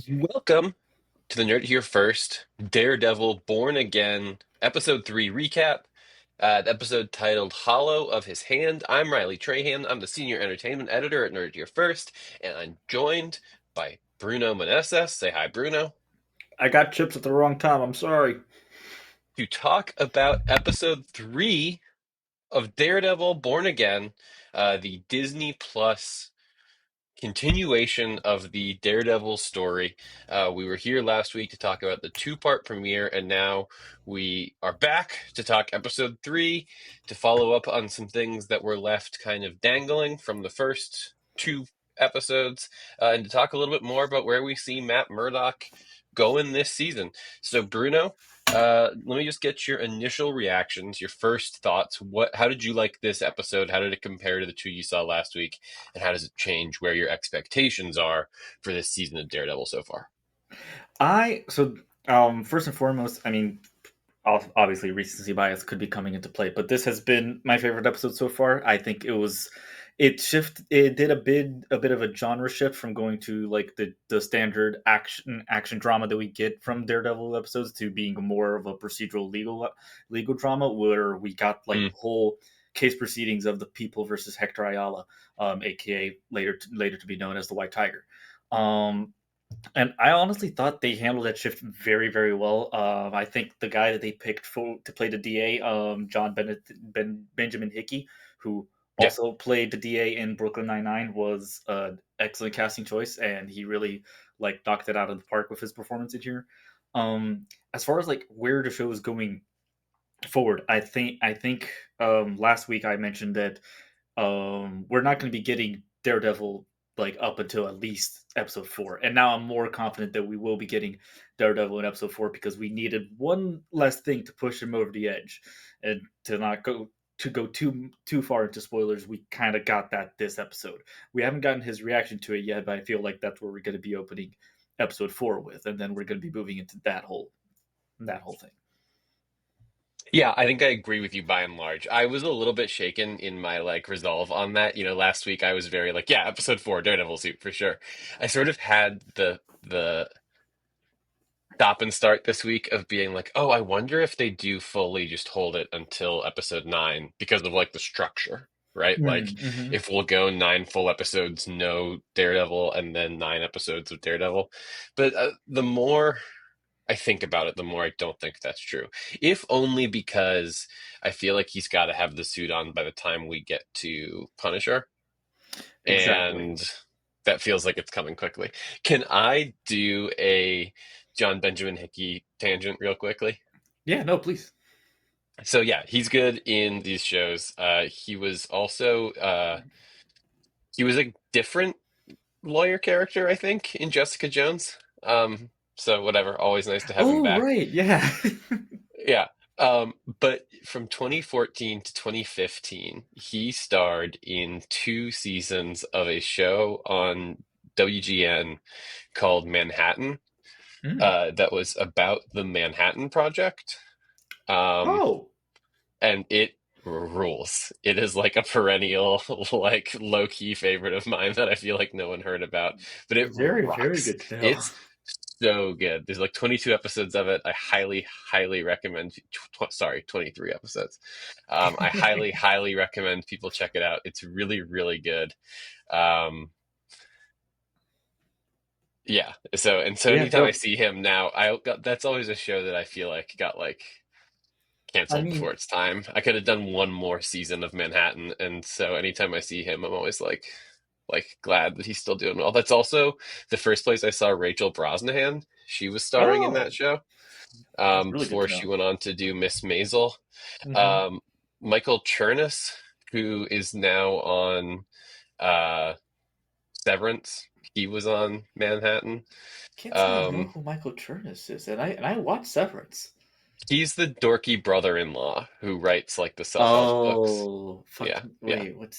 Welcome to the Nerd Here First Daredevil Born Again Episode 3 recap. The episode titled Hollow of His Hand. I'm Riley Trahan. I'm the senior entertainment editor at Nerd Here First, and I'm joined by Bruno Manesses. Say hi, Bruno. I got chips at the wrong time. I'm sorry. To talk about Episode 3 of Daredevil Born Again, the Disney Plus continuation of the Daredevil story. We were here last week to talk about the two-part premiere, and now we are back to talk Episode 3 to follow up on some things that were left kind of dangling from the first two episodes, and to talk a little bit more about where we see Matt Murdock going this season. So, Bruno, let me just get your initial reactions, your first thoughts. How did you like this episode? How did it compare to the two you saw last week? And how does it change where your expectations are for this season of Daredevil so far? First and foremost, I mean, obviously recency bias could be coming into play, but this has been my favorite episode so far. I think it did a bit of a genre shift from going to like the standard action drama that we get from Daredevil episodes to being more of a procedural legal drama where we got like Mm. the whole case proceedings of the people versus Hector Ayala, aka later to be known as the White Tiger. Um, and I honestly thought they handled that shift very, very well. I think the guy that they picked to play the DA, Benjamin Hickey, who Yeah. also played the DA in Brooklyn Nine-Nine, was an excellent casting choice, and he really like knocked it out of the park with his performance in here. As far as like where the show is going forward, I think last week I mentioned that we're not going to be getting Daredevil like up until at least episode 4, and now I'm more confident that we will be getting Daredevil in episode 4 because we needed one less thing to push him over the edge, and to not go too far into spoilers. We kind of got that this episode. We haven't gotten his reaction to it yet, but I feel like that's where we're going to be opening episode 4 with, and then we're going to be moving into that whole thing. Yeah, I think I agree with you by and large. I was a little bit shaken in my like resolve on that. Last week I was very like, yeah, Episode 4, Daredevil suit for sure. I sort of had the stop and start this week of being like, oh, I wonder if they do fully just hold it until Episode 9 because of like the structure, right? Like Mm-hmm. if we'll go 9 full episodes, no Daredevil, and then 9 episodes of Daredevil. But the more I think about it, the more I don't think that's true. If only because I feel like he's got to have the suit on by the time we get to Punisher, Exactly. and that feels like it's coming quickly. Can I do a John Benjamin Hickey tangent real quickly? Yeah. No, please. So yeah, he's good in these shows. He was a different lawyer character, I think, in Jessica Jones. So whatever, always nice to have him Oh, back. right. Yeah. Yeah. But from 2014 to 2015, he starred in 2 seasons of a show on WGN called Manhattan, Mm. that was about the Manhattan Project. Um, Oh, and it rules. It is like a perennial, like low-key favorite of mine that I feel like no one heard about, but it very, very rocks. good to know. It's so good. There's like 22 episodes of it. I highly, highly recommend. Sorry, 23 episodes. I highly, highly recommend people check it out. It's really, really good. Um, yeah. So Yeah, anytime I no. see him now, that's always a show that I feel like got like I canceled before mean, its time. I could have done one more season of Manhattan, and so anytime I see him, I'm always like glad that he's still doing well. That's also the first place I saw Rachel Brosnahan. She was starring in that oh, show, that's really good before to she know. went on to do Miss Maisel. Hmm. Um, Michael Chernus, who is now on uh, Severance, he was on Manhattan. Can't say I know Um, who Michael Chernus is, and I watched Severance. he's the dorky brother-in-law who writes like the self-help books. Oh, Yeah, fucking yeah. wait,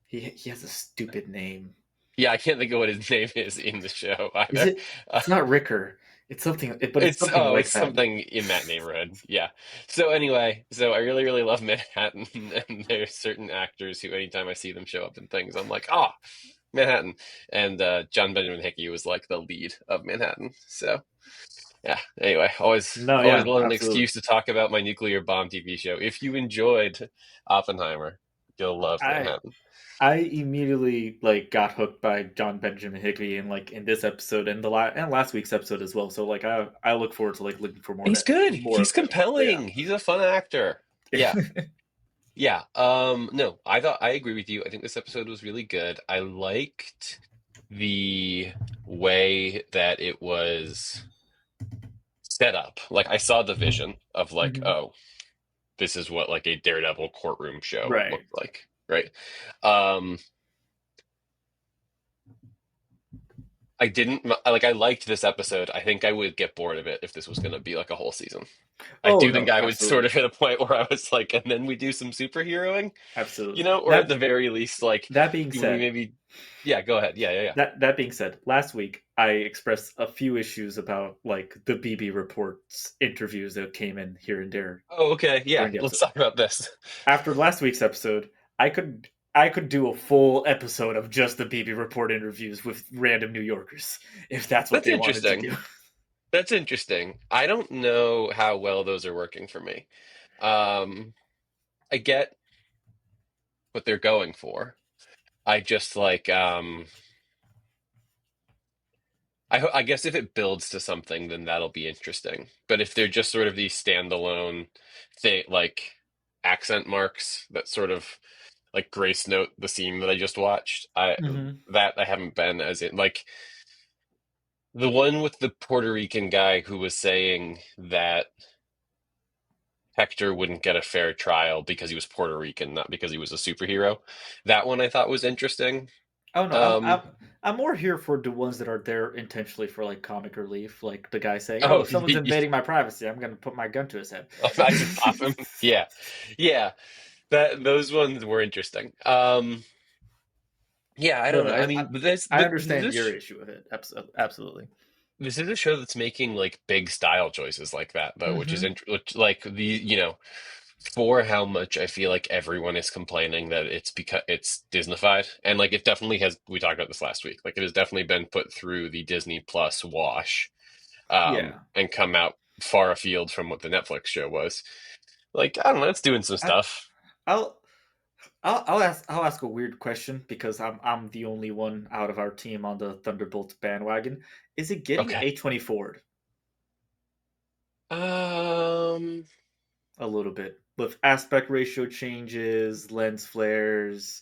he has a stupid name. Yeah, I can't think of what his name is in the show Is either. it? Uh, It's not Ricker. It's something, but it's something it's like that. something in that neighborhood. Yeah. So anyway, so I really, really love Manhattan, and there's certain actors who, anytime I see them show up in things, I'm like, ah. Manhattan, and John Benjamin Hickey was like the lead of Manhattan. So yeah. Anyway, No, always yeah, love an absolutely. excuse to talk about my nuclear bomb TV show. If you enjoyed Oppenheimer, you'll love I Manhattan. I immediately like got hooked by John Benjamin Higbee in like in this episode and and last week's episode as well. So like I look forward to like looking for He's good. more He's of him. Yeah. compelling. He's a fun actor. Yeah. Yeah. No, I agree with you. I think this episode was really good. I liked the way that it was set up. Like I saw the vision of like, Mhm. oh, this is what like a Daredevil courtroom show Right. looked like, right? Um, I didn't like I liked this episode. I think I would get bored of it if this was going to be like a whole season. I Oh do think no, I would sort absolutely. of hit a point where I was like, and then we do some superheroing, Absolutely. or at the very least, like That being we said, maybe, yeah, go ahead, yeah, yeah, yeah. that being said, last week I expressed a few issues about like the BB reports interviews that came in here and there Oh, okay, yeah, during the let's episode. talk about this. After last week's episode, I could do a full episode of just the BB report interviews with random New Yorkers if that's what That's they wanted to interesting. do. That's interesting. I don't know how well those are working for me. Um, I get what they're going for. I just like I guess if it builds to something, then that'll be interesting. But if they're just sort of these standalone thing, like accent marks that sort of like grace note the scene that I just watched, Hmm. I haven't been as in like the one with the Puerto Rican guy who was saying that Hector wouldn't get a fair trial because he was Puerto Rican, not because he was a superhero. That one I thought was interesting. Oh no, Um, I'm more here for the ones that are there intentionally for like comic relief, like the guy saying, "Oh, oh, someone's invading my privacy. I'm gonna put my gun to his head." I just pop him. Yeah, yeah. That those ones were interesting. Yeah, I No, don't no, know. I mean, I understand your issue with it. Absolutely. this is a show that's making like big style choices like that though, which is Hmm. which, like for how much I feel like everyone is complaining that it's because it's Disneyfied, and like it definitely has. We talked about this last week. Like it has definitely been put through the Disney Plus wash, Yeah. and come out far afield from what the Netflix show was. Like I don't know, it's doing some I, stuff. I'll I'll ask a weird question because I'm the only one out of our team on the Thunderbolts bandwagon. Is it getting Okay. A24'd Um. a little bit with aspect ratio changes, lens flares?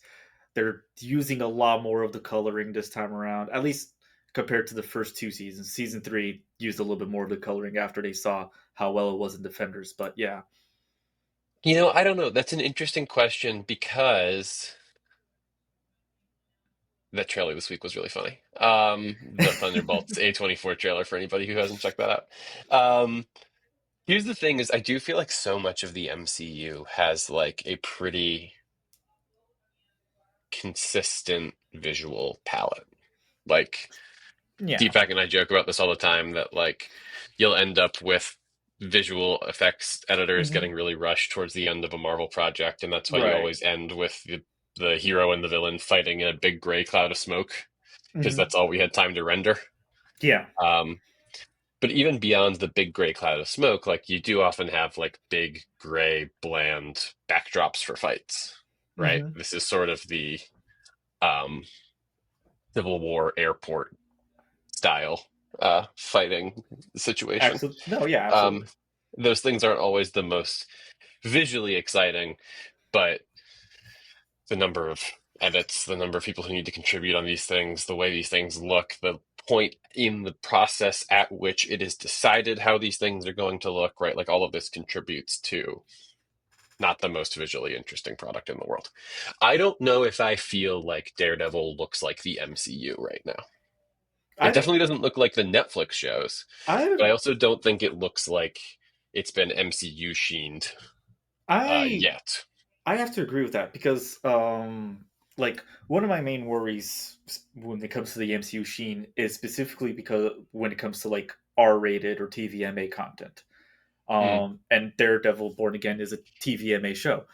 They're using a lot more of the coloring this time around, at least compared to the first two seasons. Season three used a little bit more of the coloring after they saw how well it was in Defenders. But yeah. I don't know. That's an interesting question because that trailer this week was really funny. The Thunderbolts A24 trailer for anybody who hasn't checked that out. Here's the thing is I do feel like so much of the MCU has like a pretty consistent visual palette. Like Yeah. Deepak and I joke about this all the time that like you'll end up with visual effects editors Hmm. getting really rushed towards the end of a Marvel project, and that's why you Right. always end with the hero and the villain fighting in a big gray cloud of smoke because Hmm. that's all we had time to render. Yeah. Um, but even beyond the big gray cloud of smoke, like you do often have like big gray bland backdrops for fights, right? Hmm. This is sort of the um, Civil War airport style fighting situation. Absolutely. No. Yeah. Um, Absolutely. those things aren't always the most visually exciting, but the number of edits, the number of people who need to contribute on these things, the way these things look, the point in the process at which it is decided how these things are going to look, right? Like all of this contributes to not the most visually interesting product in the world. I don't know if I feel like Daredevil looks like the MCU right now. It I definitely doesn't look like the Netflix shows, but I I also don't think it looks like it's been MCU sheened I yet. I have to agree with that because like one of my main worries when it comes to the MCU Sheen is specifically because when it comes to like R-rated or TVMA content. Mm, And Daredevil Born Again is a TVMA show.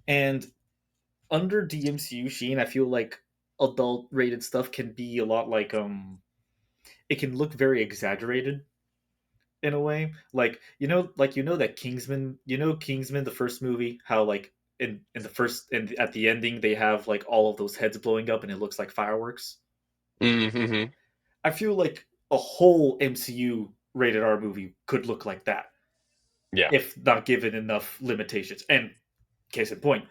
And under the MCU Sheen, I feel like adult rated stuff can be a lot like it can look very exaggerated in a way. Like that Kingsman, Kingsman, the first movie, how like in the first and at the ending they have like all of those heads blowing up and it looks like fireworks. Mm-hmm. I feel like a whole MCU rated R movie could look like that Yeah. if not given enough limitations. And case in point,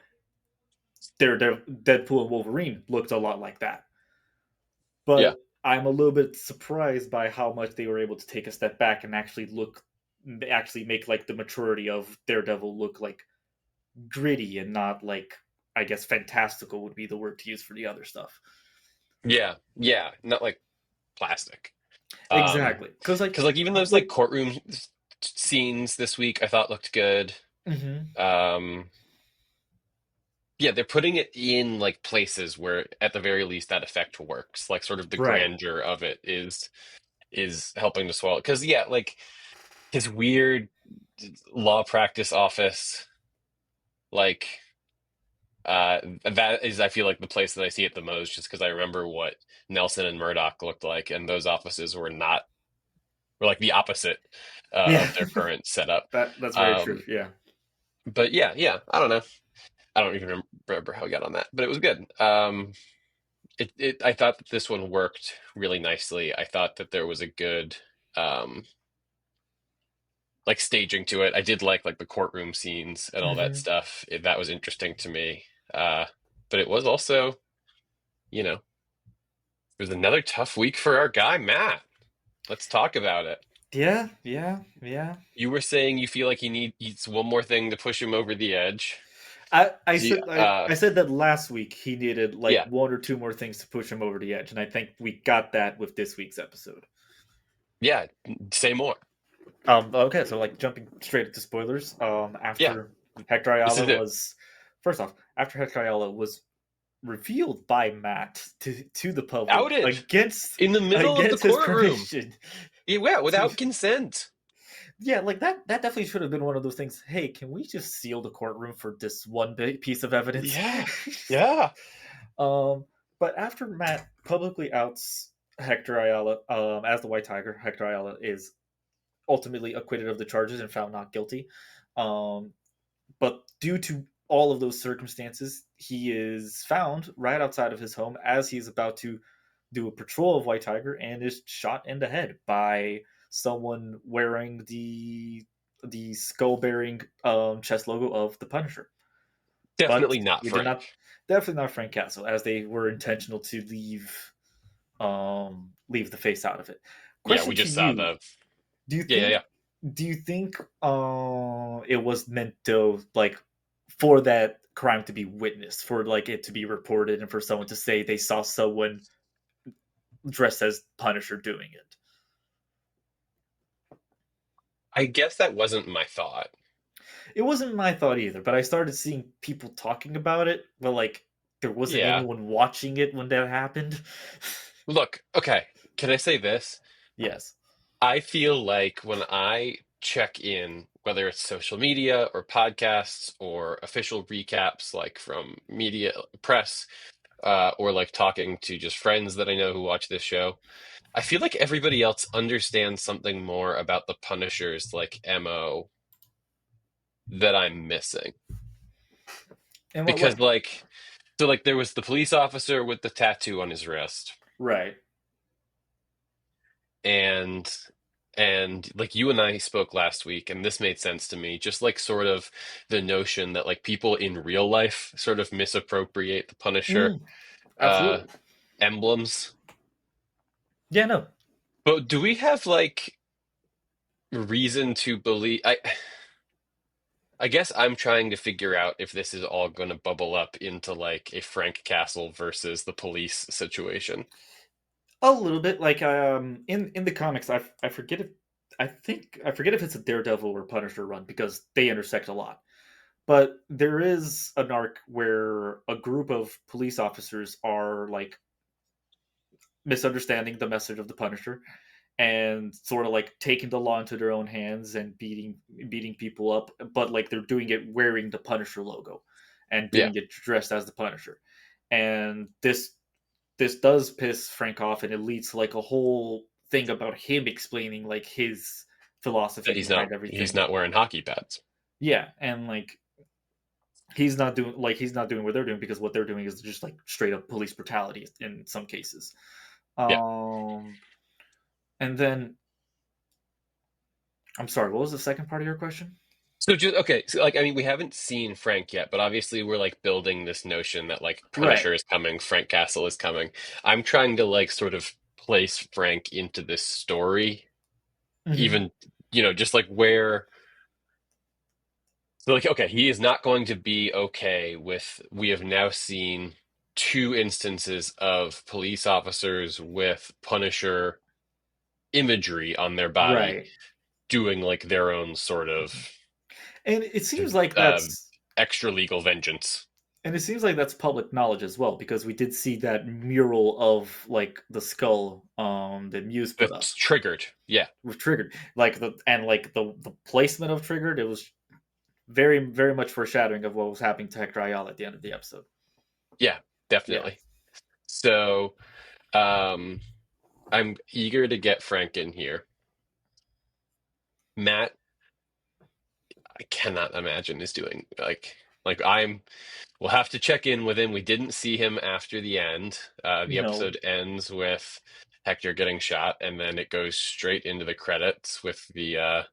their Deadpool and Wolverine looked a lot like that. Yeah. But I'm a little bit surprised by how much they were able to take a step back and actually make like the maturity of Daredevil look like gritty and not like, I guess, fantastical would be the word to use for the other stuff. Yeah. Yeah. Not like plastic. Exactly, because Because like even those like like courtroom scenes this week I thought looked good. mhm, Um, yeah, they're putting it in like places where at the very least that effect works. Like sort of the right, grandeur of it is helping to swallow. Because yeah, like his weird law practice office, like that is I feel like the place that I see it the most, just because I remember what Nelson and Murdoch looked like, and those offices were like the opposite yeah, of their current setup. that's very true. Um, Yeah, but yeah, yeah, I don't know. I don't even remember how we got on that, but it was good. I thought that this one worked really nicely. I thought that there was a good um like staging to it. I did like the courtroom scenes and all that hmm stuff. That was interesting to me. But it was also, you know, it was another tough week for our guy Matt. Let's talk about it. yeah, yeah, yeah. You were saying you feel like he needs one more thing to push him over the edge. I Do you, said I said that last week he needed like yeah, one or two more things to push him over the edge, and I think we got that with this week's episode. yeah, say more. Okay, so like jumping straight into spoilers. Yeah, After Hector this is Ayala it. was first off, after Hector Ayala was revealed by Matt to the public Outed in the middle of the against his courtroom. permission Yeah, to without consent. yeah, like that definitely should have been one of those things. Hey, can we just seal the courtroom for this one big piece of evidence? Yeah, yeah. um, but after Matt publicly outs Hector Ayala as the White Tiger, Hector Ayala is ultimately acquitted of the charges and found not guilty. Um, but due to all of those circumstances, he is found right outside of his home as he's about to do a patrol of White Tiger and is shot in the head by someone wearing the skull bearing chest logo of the Punisher. But Definitely not we did Frank. not definitely not Frank Castle, as they were intentional to leave the face out of it. Yeah, Question we to just saw you: the. Do you Yeah, yeah, think yeah. it was meant to like for that crime to be witnessed, for like it to be reported, and for someone to say they saw someone dressed as Punisher doing it? I guess that wasn't my thought. It wasn't my thought either, but I started seeing people talking about it, but like there wasn't Yeah. anyone watching it when that happened. Look, okay. Can I say this? Yes. I feel like when I check in, whether it's social media or podcasts or official recaps, like from media press, or like talking to just friends that I know who watch this show, I feel like everybody else understands something more about the Punisher's like MO that I'm missing. In what way? Because like so like there was the police officer with the tattoo on his wrist Right. and like you and I spoke last week and this made sense to me, just like sort of the notion that like people in real life sort of misappropriate the Punisher Mm, uh absolutely. emblems. Yeah, no. But do we have like reason to believe I guess I'm trying to figure out if this is all going to bubble up into like a Frank Castle versus the police situation. A little bit like in the comics, I forget if I forget if it's a Daredevil or Punisher run because they intersect a lot. But there is an arc where a group of police officers are like misunderstanding the message of the Punisher and sort of like taking the law into their own hands and beating people up, but like they're doing it wearing the Punisher logo and Yeah. doing it dressed as the Punisher. And this this does piss Frank off, and it leads to like a whole thing about him explaining like his philosophy That behind he's everything. not wearing hockey pads. Yeah, and like he's not doing what they're doing, because what they're doing is just like straight up police brutality in some cases. Yeah. Um, and then I'm sorry, what was the second part of your question? So just okay, so like I mean we haven't seen Frank yet, but obviously we're like building this notion that like Right. Punisher is coming, Frank Castle is coming. I'm trying to like sort of place Frank into this story, Hmm. even just like where so like okay, he is not going to be okay with we have now seen two instances of police officers with Punisher imagery on their body Right. doing like their own sort Mhm. of And it seems like uh, that's extra legal vengeance and it seems like that's public knowledge as well, because we did see that mural of like the skull that Muse put up that's triggered. Yeah, with Triggered. Like the placement of Triggered, it was very, very much foreshadowing of what was happening to Hector Ayala at the end of the episode. yeah, Yeah. definitely. So um, I'm eager to get Frank in here. Matt, I cannot imagine is doing like I'm. We'll have to check in with him. We didn't see him after the end. The No. episode ends with Hector getting shot, and then it goes straight into the credits with the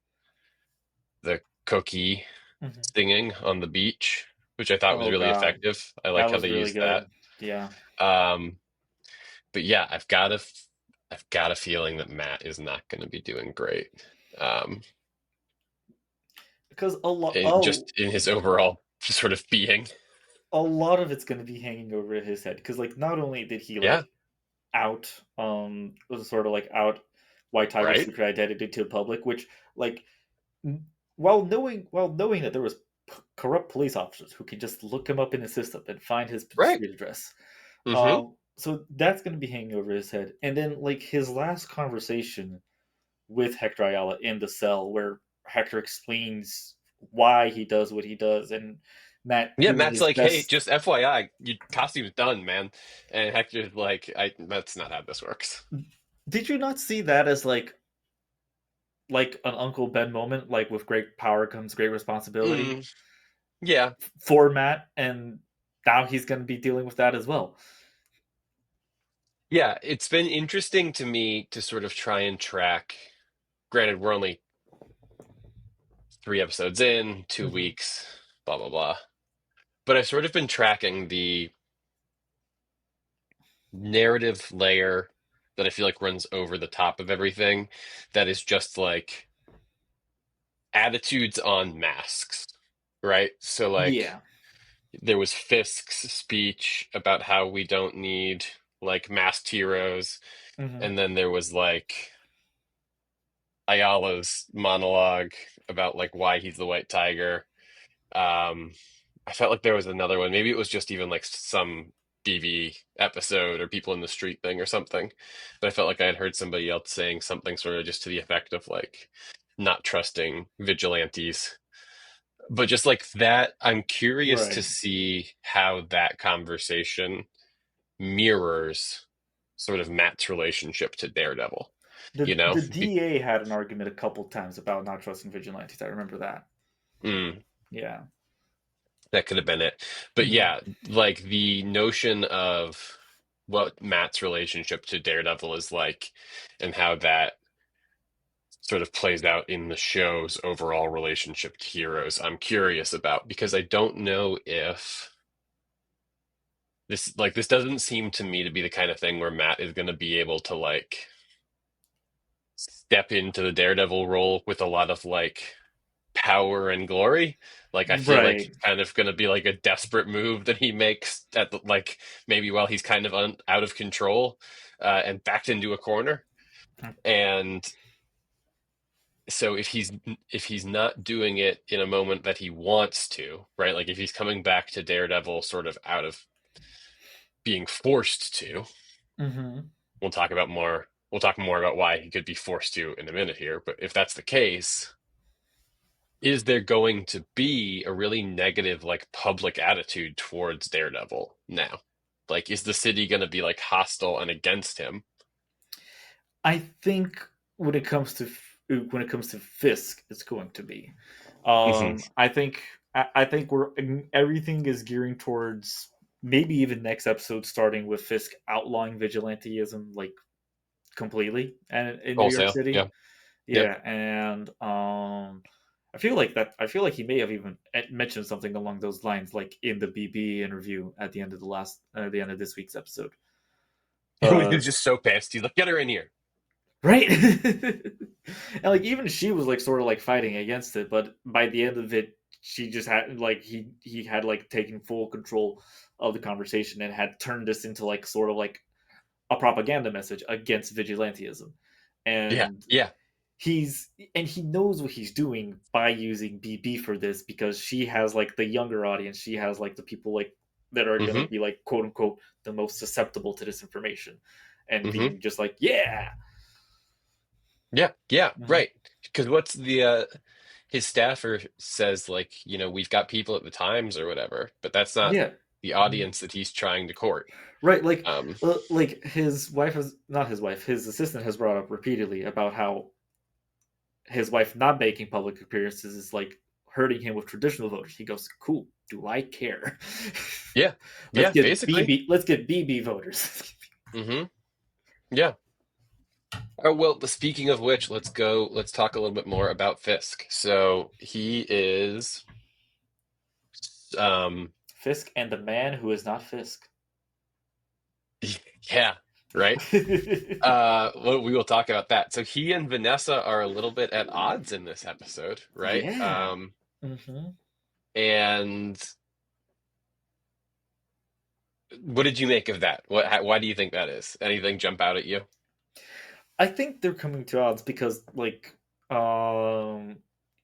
cookie Mhm. singing on the beach, which I thought was Oh really god, effective. I that like how was they really used that. good. Yeah. Um, but yeah, I've got a feeling that Matt is not going to be doing great. Um, Because a lot, just in his overall sort of being. a lot of it's going to be hanging over his head. Because like, not only did he Yeah, like out, was sort of like out White Tiger's right, secret identity to the public, which like, while knowing that there was corrupt police officers who can just look him up in his system and find his right. street address. Mm-hmm. So that's going to be hanging over his head. And then like his last conversation with Hector Ayala in the cell, where Hector explains why he does what he does, and Matt Yeah, doing Matt's his like, hey, best. just FYI, your costume's done, man. And Hector's like, that's not how this works. Did you not see that as like an Uncle Ben moment, like with great power comes great responsibility Mm, yeah, for Matt, and now he's going to be dealing with that as well. yeah. It's been interesting to me to sort of try and track. Granted, we're only 3 episodes in, two Hmm. weeks, blah blah blah. But I've sort of been tracking the narrative layer that I feel like runs over the top of everything. That is just like attitudes on masks, right? So like Yeah. there was Fisk's speech about how we don't need like masked heroes, Hmm. and then there was like Ayala's monologue about like why he's the White Tiger. Um, I felt like there was another one. Maybe it was just even like some TV episode or people in the street thing or something. But I felt like I had heard somebody else saying something sort of just to the effect of like not trusting vigilantes. But just like that, I'm curious to Right. see how that conversation mirrors sort of Matt's relationship to Daredevil. You The know, the DA had an argument a couple times about not trusting vigilantes. I remember that. Mm, Yeah. that could have been it. But Hmm. yeah, like the notion of what Matt's relationship to Daredevil is like and how that sort of plays out in the show's overall relationship to heroes, I'm curious about because I don't know if this doesn't seem to me to be the kind of thing where Matt is going to be able to like step into the Daredevil role with a lot of like power and glory. Like I feel like Right. it's kind of going to be like a desperate move that he makes at like maybe while he's kind of out of control and backed into a corner. And so if he's not doing it in a moment that he wants to, right? Like if he's coming back to Daredevil sort of out of being forced to, Hmm. we'll talk more about why he could be forced to in a minute here, but if that's the case, is there going to be a really negative like public attitude towards Daredevil now? Like, is the city going to be like hostile and against him? I think when it comes to Fisk, it's going to be. Hmm. I think we're everything is gearing towards maybe even next episode starting with Fisk outlawing vigilanteism like completely and in New York Wholesale. City. Yeah. Yep. Yeah, and I feel like he may have even mentioned something along those lines, like in the BB interview at the end of the end of this week's episode. He Uh, was just so pissed. He's like, get her in here. right, and like even she was like sort of like fighting against it, but by the end of it, she just had like he had like taken full control of the conversation and had turned this into like sort of like a propaganda message against vigilantism, Yeah. and Yeah. he knows what he's doing by using BB for this because she has like the younger audience. She has like the people like that are gonna Hmm. be like quote unquote the most susceptible to this information, and Hmm. being just like yeah, Yeah. Yeah. mhm, Right. Because what's the his staffer says, like, we've got people at the Times or whatever, but that's not yeah, the mhm. audience that he's trying to court. Right. Um, Like his wife has not his wife, his assistant has brought up repeatedly about how his wife not making public appearances is like hurting him with traditional voters. He goes, "Cool, do I care? yeah. Yeah. Basically. Let's get BB voters." Hmm. Yeah. Oh, well, speaking of which, let's talk a little bit more about Fisk. So he is, um, Fisk and the man who is not Fisk. yeah, right. Well, we will talk about that. So he and Vanessa are a little bit at odds in this episode, right? Yeah. Hmm. And what did you make of that? Why do you think that is? Anything jump out at you? I think they're coming to odds because um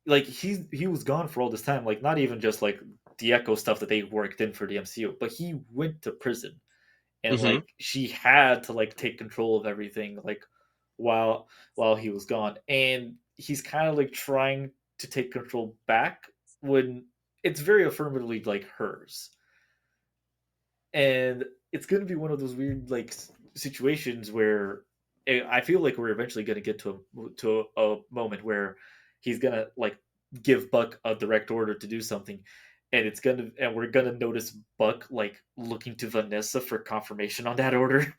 he was gone for all this time, like not even just like the Echo stuff that they worked in for the MCU, but he went to prison and Hmm. like she had to like take control of everything like while he was gone, and he's kind of like trying to take control back when it's very affirmatively like hers, and it's going to be one of those weird like situations where I feel like we're eventually going to get to a moment where he's going to like give Buck a direct order to do something, and we're gonna notice Buck like looking to Vanessa for confirmation on that order.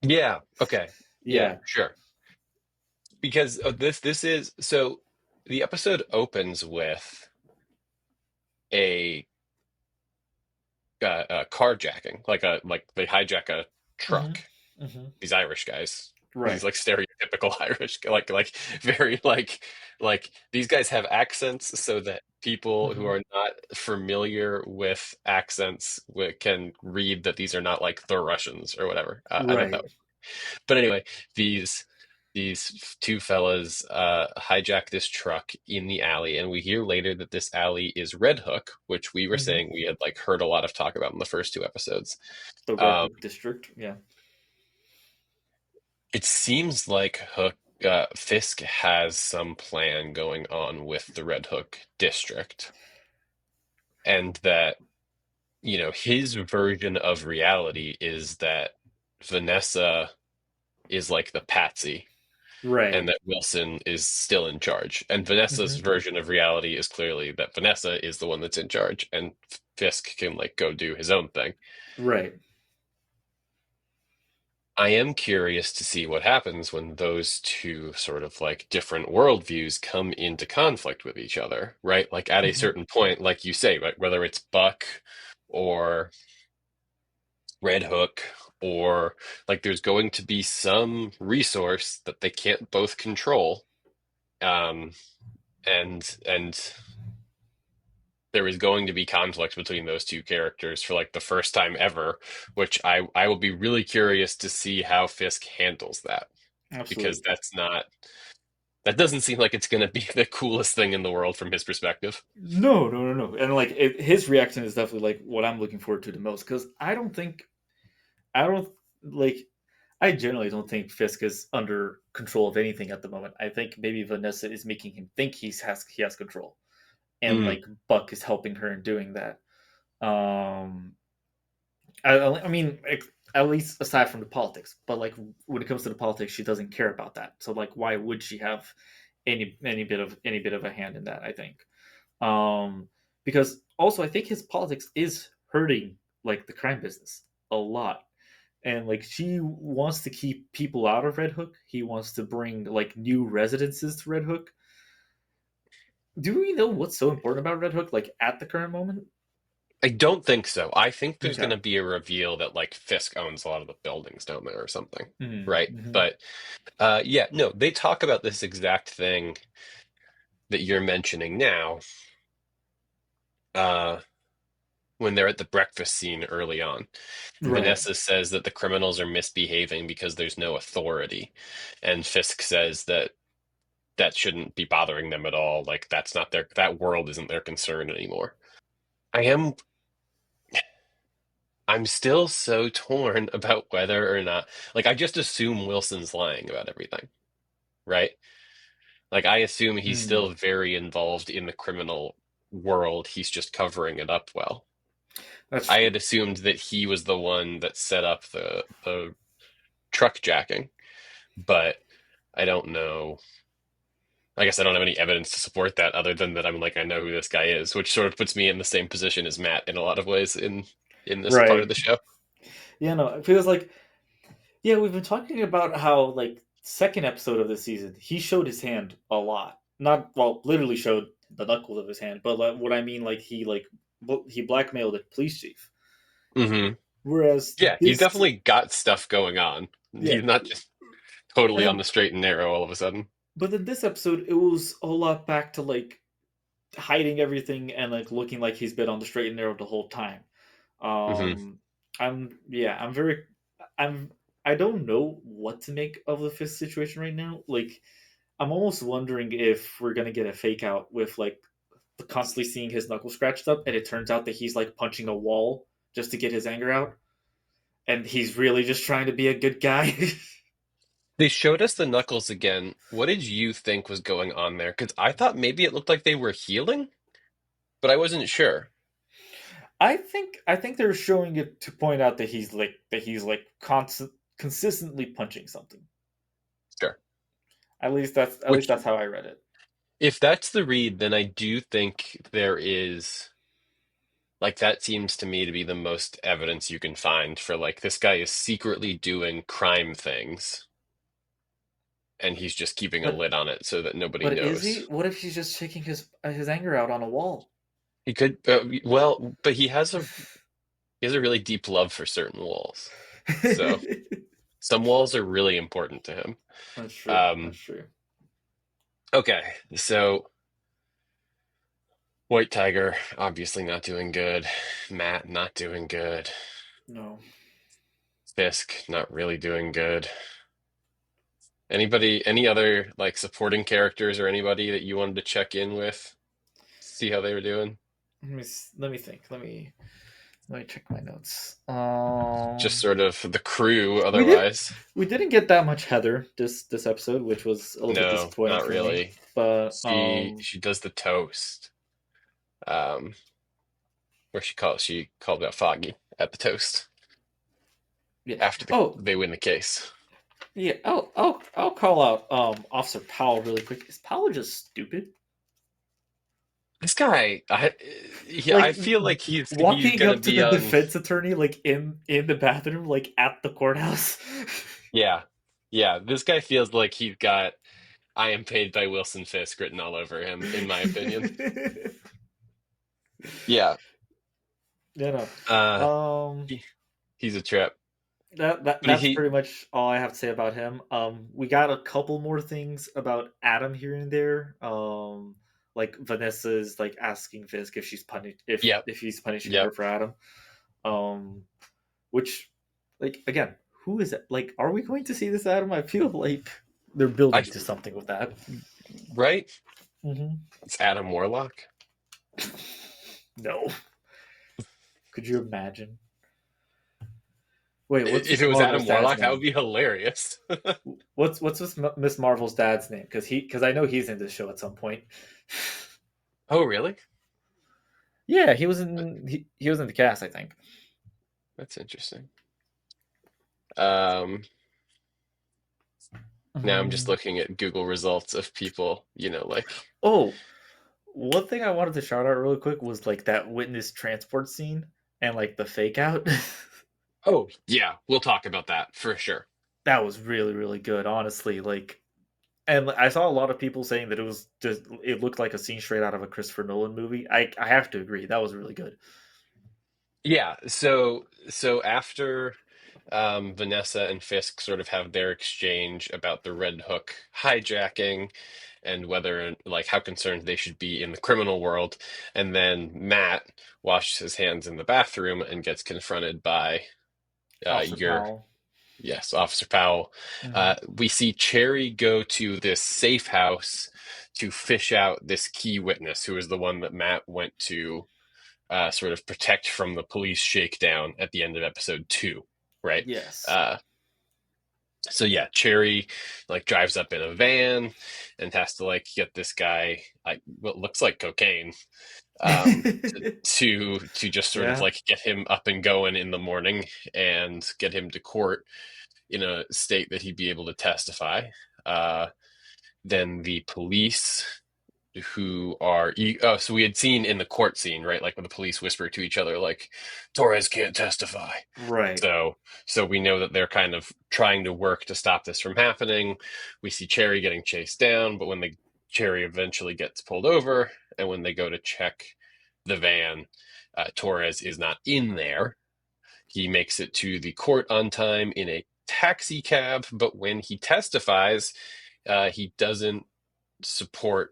Yeah. Okay. Yeah. Yeah. Sure. Because this is so the episode opens with a carjacking, like they hijack a Hmm. truck. Hmm. These Irish guys, these Right. like stereotypical Irish, like very like these guys have accents so that people who Hmm. are not familiar with accents can read that these are not like the Russians or whatever. I thought that Right. was, but anyway, these two fellas hijack this truck in the alley, and we hear later that this alley is Red Hook, which we were Hmm. saying we had like heard a lot of talk about in the first two episodes. The Red Um, Hook District. Yeah. it seems like Fisk has some plan going on with the Red Hook district, and that his version of reality is that Vanessa is like the patsy and Right. that Wilson is still in charge. And Vanessa's Hmm. version of reality is clearly that Vanessa is the one that's in charge, and Fisk can like go do his own thing. Right. I am curious to see what happens when those two sort of like different worldviews come into conflict with each other, right? Like at a Hmm. certain point, like you say, right, whether it's Buck or Red Hook, or like there's going to be some resource that they can't both control. Um, and there is going to be conflict between those two characters for like the first time ever, which I will be really curious to see how Fisk handles that, because Absolutely. that doesn't seem like it's going to be the coolest thing in the world from his perspective. No, no, no, no. And like his reaction is definitely like what I'm looking forward to the most because I don't like I generally don't think Fisk is under control of anything at the moment. I think maybe Vanessa is making him think he has control, and Mm, like Buck is helping her in doing that. Um, I mean, at least aside from the politics, but like when it comes to the politics, she doesn't care about that. So like, why would she have any bit of a hand in that? I think, um, because also I think his politics is hurting like the crime business a lot, and like she wants to keep people out of Red Hook. He wants to bring like new residences to Red Hook. Do we know what's so important about Red Hook, like at the current moment? I don't think so. I think there's going Okay. to be a reveal that like Fisk owns a lot of the buildings down there or something, right? Mm-hmm. But yeah, no, they talk about this exact thing that you're mentioning now uh, when they're at the breakfast scene early on. Right. Vanessa says that the criminals are misbehaving because there's no authority, and Fisk says that that shouldn't be bothering them at all. Like that's not their that world isn't their concern anymore. I am I'm still so torn about whether or not, like, I just assume Wilson's lying about everything, right? Like, I assume he's Mm, still very involved in the criminal world. He's just covering it up well. that's I true. had assumed that he was the one that set up the truck jacking, but I don't know. I guess I don't have any evidence to support that other than that I'm like, I know who this guy is, which sort of puts me in the same position as Matt in a lot of ways in this part of Right. the show. Yeah, no, it feels like yeah, we've been talking about how like second episode of this season, he showed his hand a lot. Not well, literally showed the knuckles of his hand, but like, what I mean, like he blackmailed a police chief. Hmm. Whereas Yeah, he's this, definitely got stuff going on. yeah, He's not just and totally on then the straight and narrow all of a sudden. but in this episode, it was a lot back to like hiding everything and like looking like he's been on the straight and narrow the whole time. Hmm. Um, I'm very, I'm, I don't know what to make of the fifth situation right now. Like, I'm almost wondering if we're gonna get a fake out with like constantly seeing his knuckles scratched up, and it turns out that he's like punching a wall just to get his anger out, and he's really just trying to be a good guy. They showed us the knuckles again. What did you think was going on there? Because I thought maybe it looked like they were healing, but I wasn't sure. I think they're showing it to point out that he's like consistently punching something. Sure. At least Which, that's how I read it. if that's the read, then I do think there is, like, that seems to me to be the most evidence you can find for, like, this guy is secretly doing crime things, and he's just keeping a But lid on it so that nobody is he? knows. What if he's just taking his anger out on a wall? He could, well, but he has a really deep love for certain walls. So some walls are really important to him. That's true. That's Um, true. okay, so White Tiger obviously not doing good. Matt not doing good. No. Fisk not really doing good. Anybody, any other like supporting characters or anybody that you wanted to check in with, see how they were doing? Let me think. Let me check my notes. Just sort of the crew We did otherwise. we didn't get that much Heather this episode, which was a little bit No, disappointing not for me. really. But She does the toast. Um, where she called out Foggy at the toast yeah. after Oh they win the case. yeah. I'll call out Officer Powell really quick. Is Powell just stupid? This guy, I Like feel like he's walking gonna up to be the on. defense attorney like in the bathroom like at the courthouse. Yeah, yeah. This guy feels like he's got "I am paid by Wilson Fisk" written all over him, in my opinion. Yeah, Yeah, no. uh, he, he's a trip, but That's pretty much all I have to say about him. We got a couple more things about Adam here and there. Like Vanessa's like asking Fisk if she's punished yep, if he's punishing her yep. for Adam. Um, which like again, who is it? Like, are we going to see this Adam? I feel like they're I building to something with that. right. Hmm. It's Adam Warlock. No, could you imagine? Wait, what's If Miss it was Marvel's Adam dad's Warlock, that would name? be hilarious. What's Miss Marvel's dad's name? Because I know he's in this show at some point. Oh, really? Yeah, he was in the cast, I think. That's interesting. Um, Now I'm just Mhm. looking at Google results of people, like, Oh, one thing I wanted to shout out really quick was like that witness transport scene and like the fake out. oh, yeah, we'll talk about that for sure. That was really, really good, honestly. Like, and I saw a lot of people saying that it looked like a scene straight out of a Christopher Nolan movie. I have to agree, that was really good. Yeah, so after Vanessa and Fisk sort of have their exchange about the Red Hook hijacking and whether like how concerned they should be in the criminal world, and then Matt washes his hands in the bathroom and gets confronted by Officer your Powell. yes, Officer Powell. Hmm. We see Cherry go to this safe house to fish out this key witness, who is the one that Matt went to sort of protect from the police shakedown at the end of episode 2, right? Yes. Uh, so yeah, Cherry like drives up in a van and has to like get this guy like what looks like cocaine to just sort of Yeah. like get him up and going in the morning and get him to court in a state that he'd be able to testify. Uh, then the police who are oh, so we had seen in the court scene, right, like when the police whisper to each other like Torres can't testify. Right. So we know that they're kind of trying to work to stop this from happening. We see Cherry getting chased down, but when the Cherry eventually gets pulled over and when they go to check the van, Torres is not in there. He makes it to the court on time in a taxi cab, but when he testifies, he doesn't support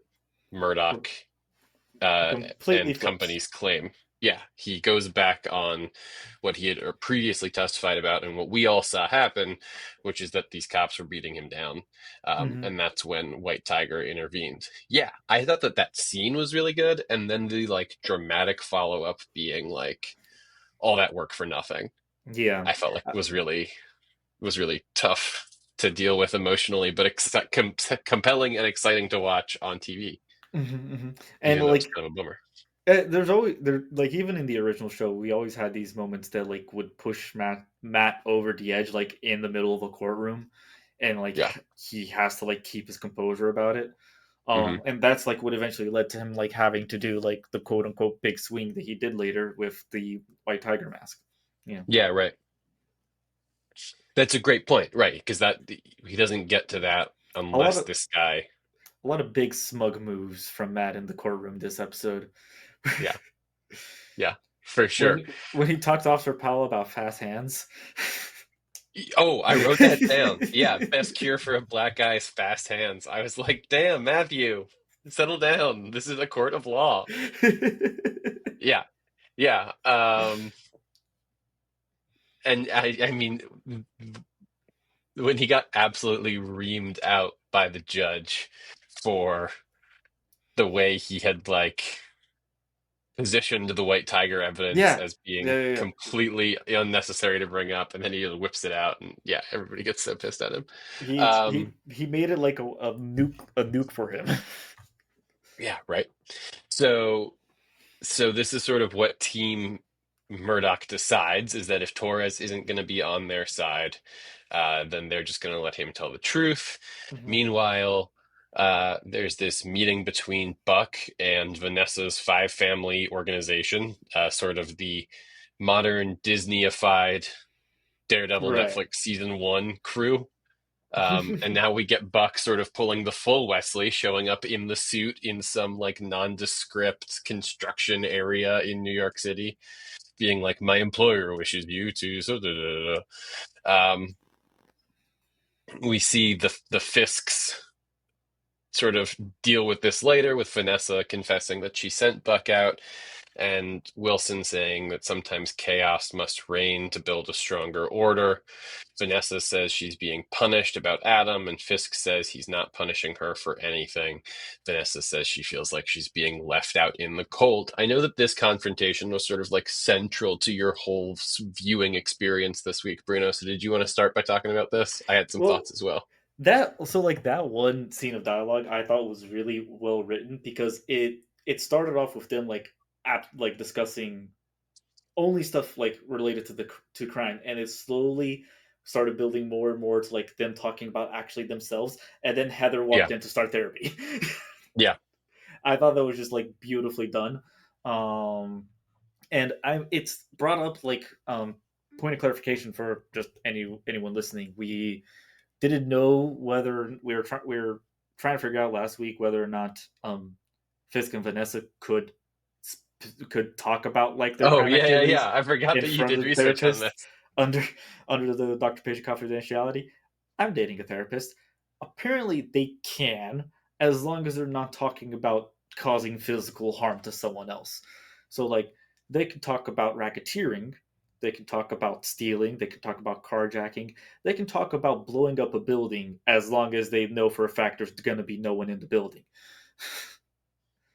Murdoch Completely and flips. company's claim. Yeah, he goes back on what he had previously testified about and what we all saw happen, which is that these cops were beating him down. Hmm. And that's when White Tiger intervened. Yeah, I thought that that scene was really good. And then the like dramatic follow up being like all that work for nothing. Yeah. I felt like was really tough to deal with emotionally, but compelling and exciting to watch on TV, And even though it's like kind of a bummer. there's always there like even in the original show, we always had these moments that like would push Matt over the edge, like in the middle of a courtroom, and like Yeah. he has to like keep his composure about it. Hmm. And that's like what eventually led to him like having to do like the quote unquote big swing that he did later with the white tiger mask. Yeah, Yeah, right. That's a great point, right? Because that he doesn't get to that a lot unless of this guy, a lot of big smug moves from Matt in the courtroom this episode. yeah, yeah, for when sure. when he talked to Officer Powell about fast hands. Oh, I wrote that down. Yeah, best cure for a black guy's fast hands. I was like, damn, Matthew, settle down. This is a court of law. Yeah, yeah. And I mean, when he got absolutely reamed out by the judge for the way he had like positioned the white tiger evidence Yeah, as being yeah, yeah, yeah. completely unnecessary to bring up, and then he whips it out, and yeah, everybody gets so pissed at him. He Um, he made it like a nuke for him. yeah, right. So so this is sort of what Team Murdoch decides is that if Torres isn't going to be on their side, then they're just going to let him tell the truth. Mhm. Meanwhile, there's this meeting between Buck and Vanessa's Five Family organization, sort of the modern Disneyified Daredevil Right. Netflix season 1 crew. And now we get Buck sort of pulling the full Wesley, showing up in the suit in some like nondescript construction area in New York City, being like, "My employer wishes you to." So, da, da, da, da. We see the Fisks sort of deal with this later, with Vanessa confessing that she sent Buck out, and Wilson saying that sometimes chaos must reign to build a stronger order. Vanessa says she's being punished about Adam, and Fisk says he's not punishing her for anything. Vanessa says she feels like she's being left out in the cold. I know that this confrontation was sort of like central to your whole viewing experience this week, Bruno. So did you want to start by talking about this? I had some Well, thoughts as well. that one scene of dialogue I thought was really well written because it started off with them like discussing only stuff like related to to crime, and it slowly started building more and more to like them talking about actually themselves, and then Heather Yeah. walked in to start therapy. Yeah. I thought that was just like beautifully done. Um, and I it's brought up like point of clarification for just anyone listening. We didn't know whether we were trying to figure out last week whether or not Fisk and Vanessa could talk about like their Oh, crime yeah, yeah, activities yeah. I forgot in that you front did of the research on therapist this. under under the doctor patient confidentiality. I'm dating a therapist. Apparently, they can, as long as they're not talking about causing physical harm to someone else. So, like, they can talk about racketeering, they can talk about stealing, they can talk about carjacking, they can talk about blowing up a building as long as they know for a fact there's going to be no one in the building.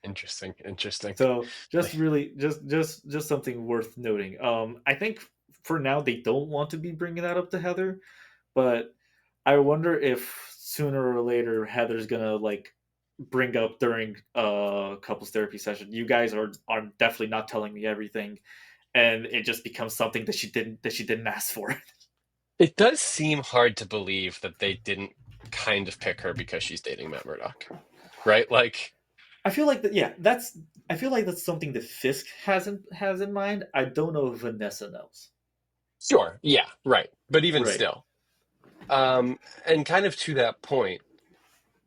Interesting, interesting. So just Like, really just something worth noting. I think for now they don't want to be bringing that up to Heather, but I wonder if sooner or later Heather's gonna like bring up during a couples therapy session. You guys are definitely not telling me everything, and it just becomes something that she didn't ask for. it does seem hard to believe that they didn't kind of pick her because she's dating Matt Murdock, right? Like, I feel like that. Yeah, that's. I feel like that's something that Fisk has in mind. I don't know if Vanessa knows. sure, yeah, right. But even Right. still, um, and kind of to that point,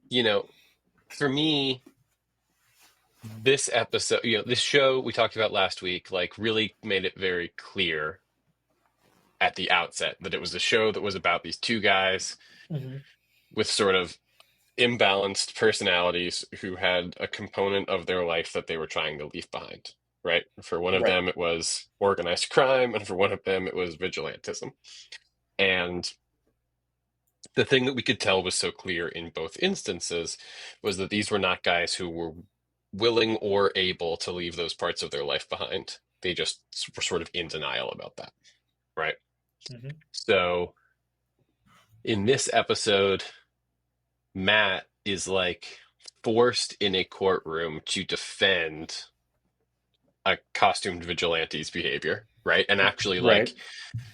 you know, for me, this episode, this show we talked about last week, like really made it very clear at the outset that it was a show that was about these two guys Hmm. with sort of imbalanced personalities who had a component of their life that they were trying to leave behind, right? For one of Right. them, it was organized crime, and for one of them, it was vigilantism. And the thing that we could tell was so clear in both instances was that these were not guys who were willing or able to leave those parts of their life behind. They just were sort of in denial about that, right? Hmm. So in this episode, Matt is like forced in a courtroom to defend a costumed vigilante's behavior, right? And actually Right. like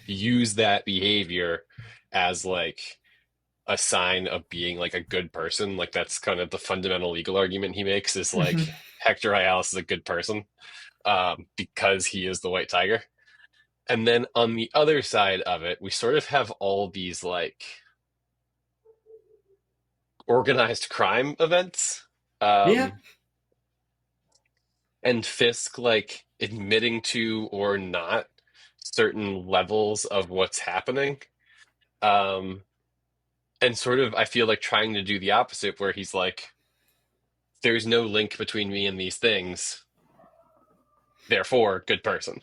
use that behavior as like a sign of being like a good person. Like that's kind of the fundamental legal argument he makes is Hmm. like Hector Ayalis is a good person because he is the White Tiger. And then on the other side of it, we sort of have all these like organized crime events. Yeah. Um, and Fisk like admitting to or not certain levels of what's happening. Um, and sort of, I feel like trying to do the opposite, where he's like, there's no link between me and these things, therefore, good person,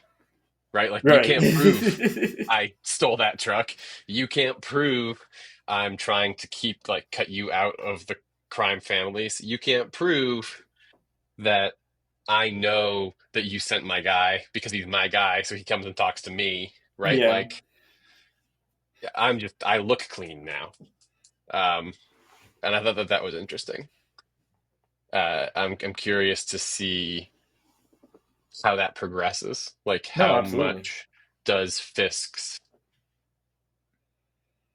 right? Like, you Right. can't prove I stole that truck. You can't prove I'm trying to keep, like, cut you out of the crime families. You can't prove that I know that you sent my guy because he's my guy, so he comes and talks to me, right? Yeah. Like, I look clean now. Um, and I thought that that was interesting. I'm curious to see how that progresses. Like, No, how absolutely. much does Fisk's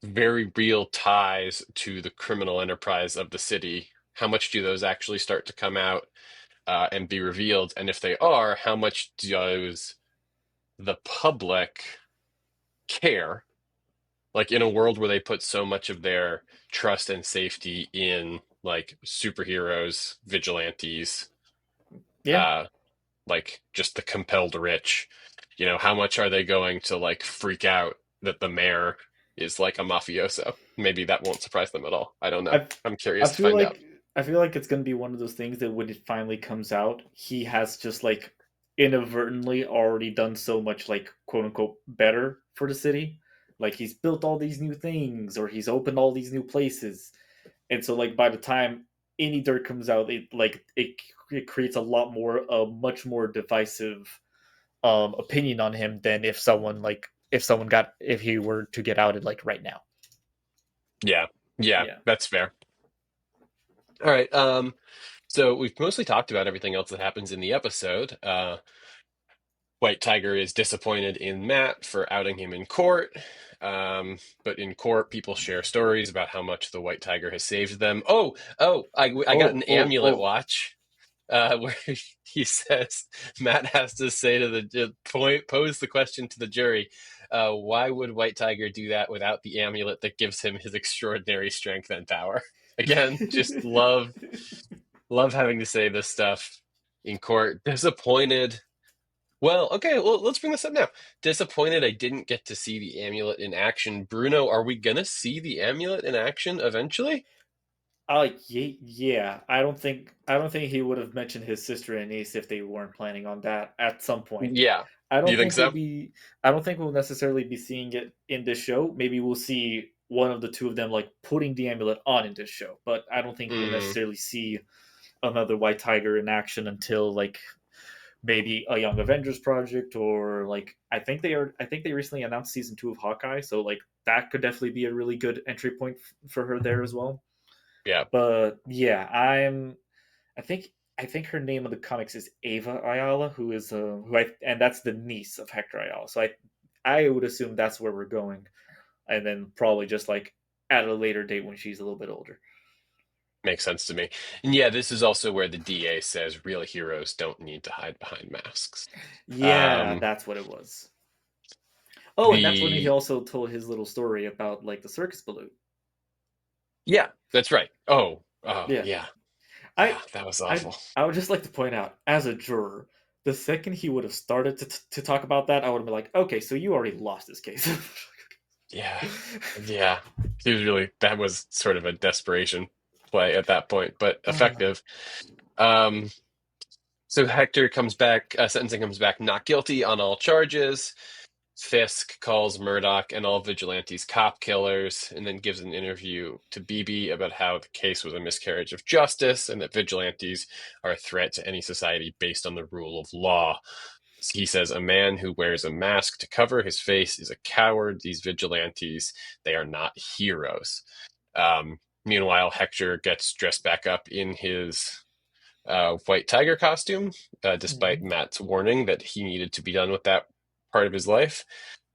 very real ties to the criminal enterprise of the city, how much do those actually start to come out and be revealed? And if they are, how much does the public care? Like in a world where they put so much of their trust and safety in like superheroes, vigilantes, Yeah. uh, like just the compelled rich, how much are they going to like freak out that the mayor is like a mafioso? Maybe that won't surprise them at all. I don't know. I I'm I curious to feel find out. like I feel like it's gonna be one of those things that when it finally comes out, he has just like inadvertently already done so much like quote unquote better for the city. Like he's built all these new things or he's opened all these new places. And so like by the time any dirt comes out, it creates a lot more a much more divisive opinion on him than if he were to get outed like right now. Yeah. Yeah, Yeah. that's fair. All right. So we've mostly talked about everything else that happens in the episode. White Tiger is disappointed in Matt for outing him in court. But in court, people share stories about how much the White Tiger has saved them. I got Oh, an oh, amulet oh. watch where he says Matt has to say to the pose the question to the jury, why would White Tiger do that without the amulet that gives him his extraordinary strength and power? Again, just love having to say this stuff in court. Disappointed. Well, okay, well, let's bring this up now. Disappointed I didn't get to see the amulet in action. Bruno, are we gonna see the amulet in action eventually? Yeah. I don't think he would have mentioned his sister and niece if they weren't planning on that at some point. Yeah. I You don't think think we'll so? be. I don't think we'll necessarily be seeing it in this show. Maybe we'll see one of the two of them like putting the amulet on in this show, but I don't think we'll Mm, necessarily see another White Tiger in action until like maybe a Young Avengers project or like I think they recently announced season 2 of Hawkeye, so like that could definitely be a really good entry point for her there as well. yeah, But yeah, I think I think her name in the comics is Ava Ayala, who is who I and that's the niece of Hector Ayala. So I would assume that's where we're going, and then probably just like at a later date when she's a little bit older. makes sense to me. And yeah, this is also where the DA says real heroes don't need to hide behind masks. Yeah, Um, that's what it was. Oh, and that's when he the also told his little story about like the circus balloon. Yeah, that's right. Oh, Yeah, yeah, I yeah, that was I awful. I would just like to point out as a juror, the second he would have started to talk about that, I would have been like, okay, so you already lost this case. Yeah, yeah. He was really that was sort of a desperation play at that point, but effective. Um, so Hector comes back, sentencing comes back not guilty on all charges. Fisk calls Murdoch and all vigilantes cop killers, and then gives an interview to BB about how the case was a miscarriage of justice and that vigilantes are a threat to any society based on the rule of law. He says a man who wears a mask to cover his face is a coward. These vigilantes, they are not heroes. Meanwhile, Hector gets dressed back up in his White Tiger costume, despite Mhm. Matt's warning that he needed to be done with that part of his life.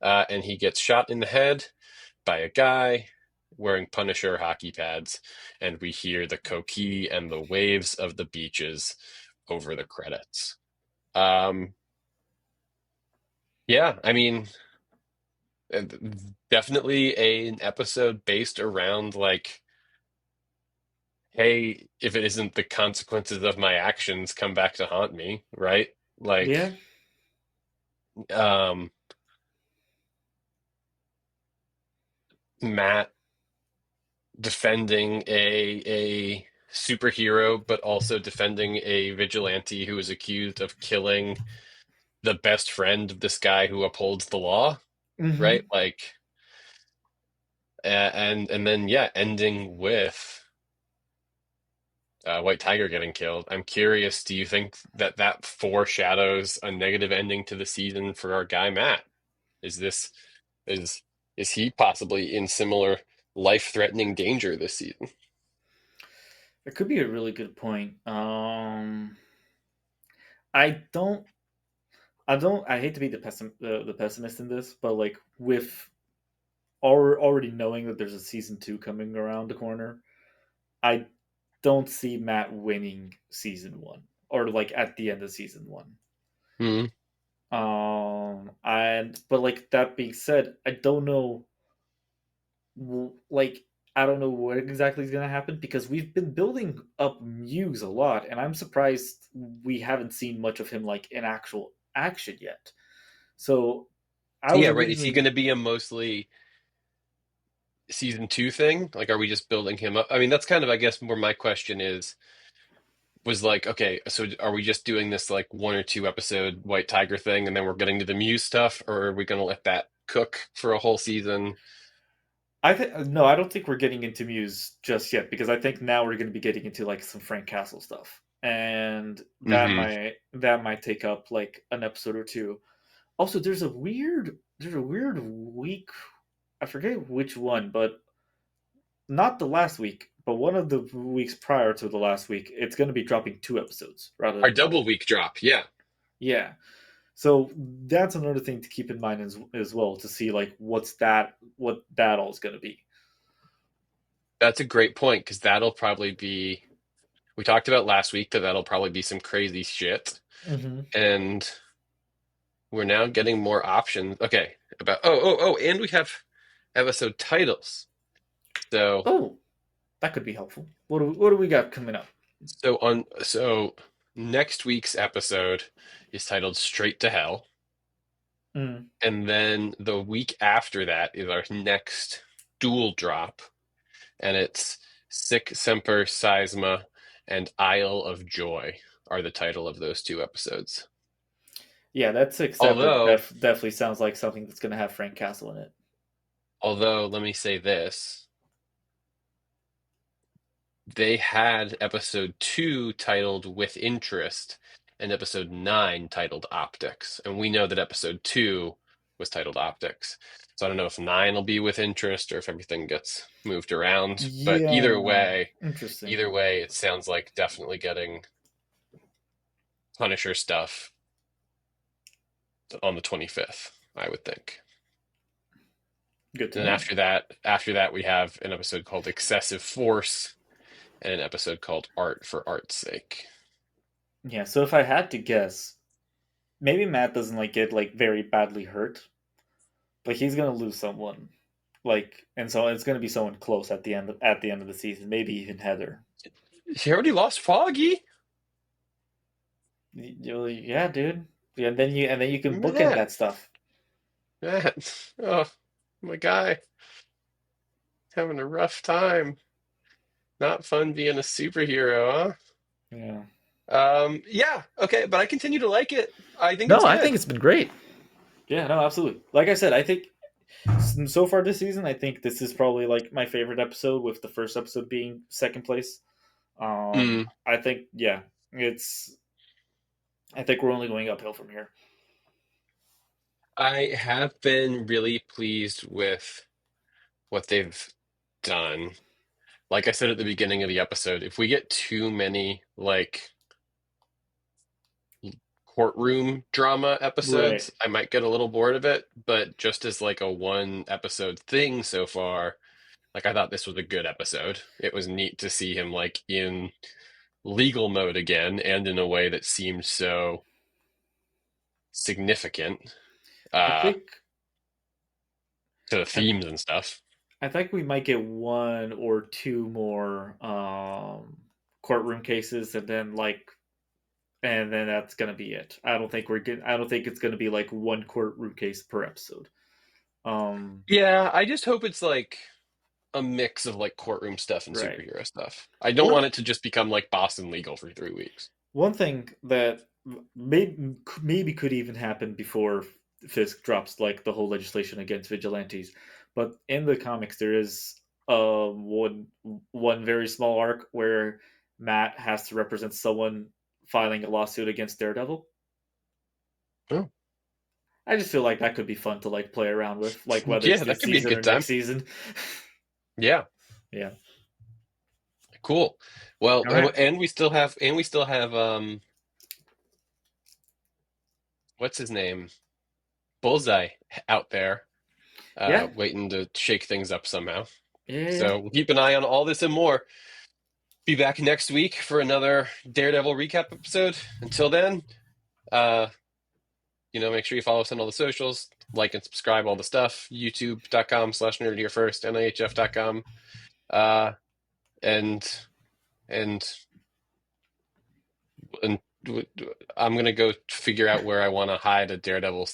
And he gets shot in the head by a guy wearing Punisher hockey pads, and we hear the coquille and the waves of the beaches over the credits. Um, yeah, I mean, uh, definitely an episode based around like, hey, if it isn't the consequences of my actions come back to haunt me, right? Like, Yeah. um, Matt defending a superhero, but also defending a vigilante who is accused of killing the best friend of this guy who upholds the law, right? Hmm. Like, and then yeah, ending with White Tiger getting killed. I'm curious, do you think that that foreshadows a negative ending to the season for our guy Matt? Is this is is he possibly in similar life-threatening danger this season? It could be a really good point. I don't. I hate to be the pessimist in this, but like with already knowing that there's a season 2 coming around the corner, I don't see Matt winning season 1 or like at the end of season 1. Hmm. And but like that being said, I don't know like I don't know what exactly is going to happen because we've been building up Muse a lot, and I'm surprised we haven't seen much of him like in actual action yet. So I was Yeah, right. Is he originally going to be a mostly season two thing? Like, are we just building him up? I mean, that's kind of, I guess, where my question is, was like, okay, so are we just doing this like one or two episode White Tiger thing, and then we're getting to the Muse stuff, or are we going to let that cook for a whole season? I think no, I don't think we're getting into Muse just yet because I think now we're going to be getting into like some Frank Castle stuff, and Hmm. that might take up like an episode or two. Also, there's a weird week. I forget which one, but not the last week, but one of the weeks prior to the last week, it's going to be dropping 2 episodes rather Our than one. double week drop, yeah. Yeah. So that's another thing to keep in mind as well, to see like what that all is going to be. That's a great point because that'll probably be. We talked about last week that that'll probably be some crazy shit, Mm-hmm. and we're now getting more options. Okay, about and we have episode titles. So Oh, that could be helpful. What do we got coming up? so next week's episode is titled Straight to Hell, Mm. and then the week after that is our next dual drop, and it's Sic Semper Seisma and Isle of Joy are the title of those two episodes. Yeah, that six separate Although, definitely sounds like something that's going to have Frank Castle in it. although let me say this, they had episode 2 titled With Interest and episode 9 titled Optics. And we know that episode 2 was titled Optics. So I don't know if 9 will be With Interest or if everything gets moved around. But Yeah, interesting. either way, it sounds like definitely getting Punisher stuff on the 25th, I would think. Good to And know. after that, we have an episode called Excessive Force and an episode called Art for Art's Sake. Yeah, so if I had to guess, maybe Matt doesn't like get like very badly hurt, but he's gonna lose someone. Like, and so it's gonna be someone close at the end of the season. Maybe even Heather. He already lost Foggy? Yeah, dude. Yeah, and then you can bookend Matt, that stuff. Matt. Oh, my guy. Having a rough time. Not fun being a superhero, Yeah. huh? Yeah, okay, but I continue to like it. I think it's No, I think good. it's been great. Yeah, no, absolutely. Like I said, I think so far this season, I think this is probably like my favorite episode, with the first episode being second place. Mm. I think yeah, it's. I think we're only going uphill from here. I have been really pleased with what they've done. Like I said at the beginning of the episode, if we get too many like courtroom drama Right. episodes, I might get a little bored of it, but just as like a one episode thing so far, like I thought this was a good episode. It was neat to see him like in legal mode again and in a way that seemed so significant I uh think to the I, themes and stuff. I think we might get one or two more courtroom cases, and then that's gonna be it. I don't think it's gonna be like one courtroom case per episode. Um, Yeah, I just hope it's like a mix of like courtroom stuff and right. superhero stuff. I don't One want it to just become like Boston Legal for 3 weeks. one thing that maybe could even happen before Fisk drops like the whole legislation against vigilantes, but in the comics there is one very small arc where Matt has to represent someone filing a lawsuit against Daredevil. Oh, I just feel like that could be fun to like play around with, like whether it's yeah, that this could be a season or good next time. season. Yeah, Yeah. cool. Well, All right. and we still have what's his name? Bullseye out there Yeah. waiting to shake things up somehow. Yeah. Yeah. So we'll keep an eye on all this and more. Be back next week for another Daredevil recap episode. Until then, uh, make sure you follow us on all the socials, like and subscribe, all the stuff. YouTube.com/nerd here first, NIHF.com. Uh, and and and I'm gonna go figure out where I want to hide a Daredevil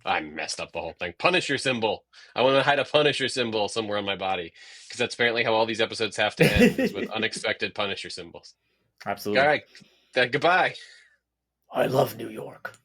I messed up the whole thing. Punisher symbol. I want to hide a Punisher symbol somewhere on my body because that's apparently how all these episodes have to end is with Yeah. unexpected Punisher symbols. All Absolutely. right, goodbye. I love New York.